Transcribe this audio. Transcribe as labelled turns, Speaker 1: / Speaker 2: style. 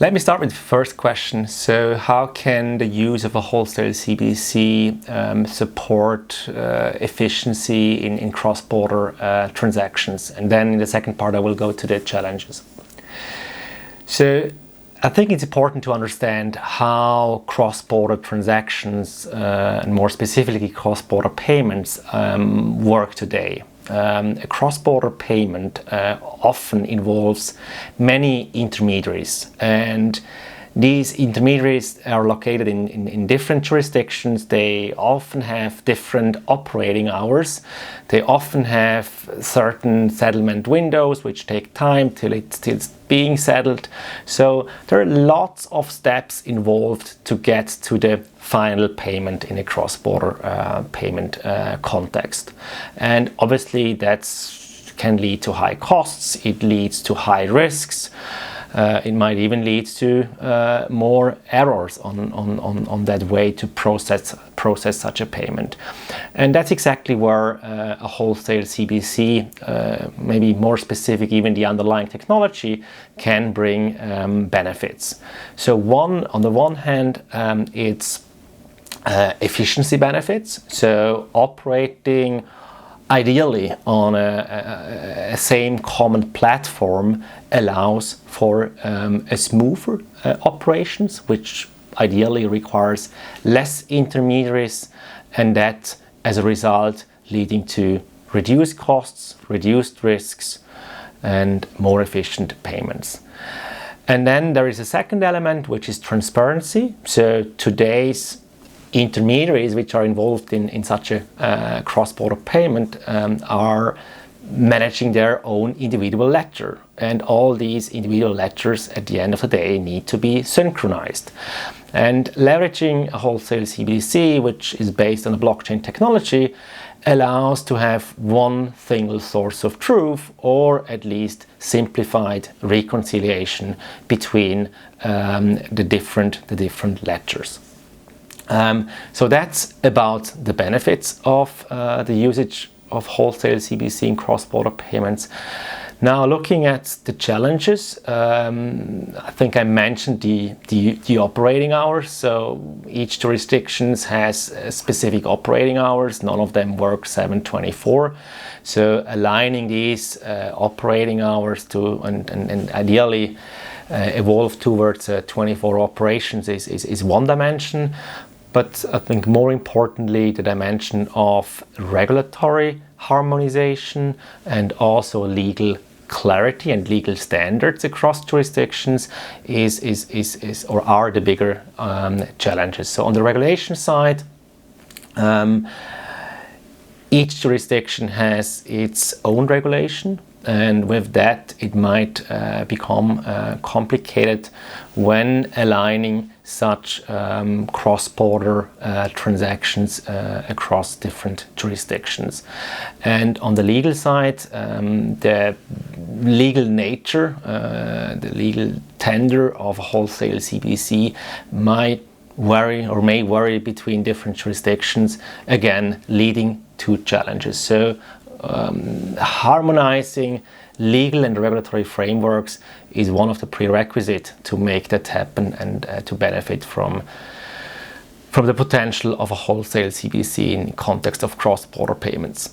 Speaker 1: Let me start with the first question. So how can the use of a wholesale CBDC support efficiency in cross-border transactions? And then in the second part, I will go to the challenges. So I think it's important to understand how cross-border transactions, and more specifically cross-border payments, work today. A cross-border payment often involves many intermediaries, and these intermediaries are located in different jurisdictions. They often have different operating hours. They often have certain settlement windows which take time till it's being settled. So there are lots of steps involved to get to the final payment in a cross-border payment context. And obviously that can lead to high costs, it leads to high risks. It might even lead to more errors on that way to process such a payment. And that's exactly where a wholesale CBDC, maybe more specific even the underlying technology, can bring benefits. So on the one hand, it's efficiency benefits. So operating ideally on a same common platform allows for a smoother operations, which ideally requires less intermediaries, and that as a result leading to reduced costs, reduced risks, and more efficient payments. And then there is a second element, which is transparency. So today's intermediaries which are involved in such a cross-border payment are managing their own individual ledger, and all these individual ledgers at the end of the day need to be synchronized. And leveraging a wholesale CBDC, which is based on a blockchain technology, allows to have one single source of truth, or at least simplified reconciliation between the different ledgers. So that's about the benefits of the usage of wholesale CBDC in cross-border payments. Now, looking at the challenges, I think I mentioned the operating hours. So each jurisdiction has specific operating hours. None of them work 7/24. So aligning these operating hours to and ideally evolve towards 24 operations is one dimension. But I think more importantly, the dimension of regulatory harmonization and also legal clarity and legal standards across jurisdictions are the bigger challenges. So on the regulation side, each jurisdiction has its own regulation, and with that it might become complicated when aligning such cross-border transactions across different jurisdictions. And on the legal side, the legal nature, the legal tender of a wholesale CBDC might vary or may vary between different jurisdictions, again leading to challenges. So harmonizing legal and regulatory frameworks is one of the prerequisites to make that happen and to benefit from the potential of a wholesale CBDC in context of cross-border payments.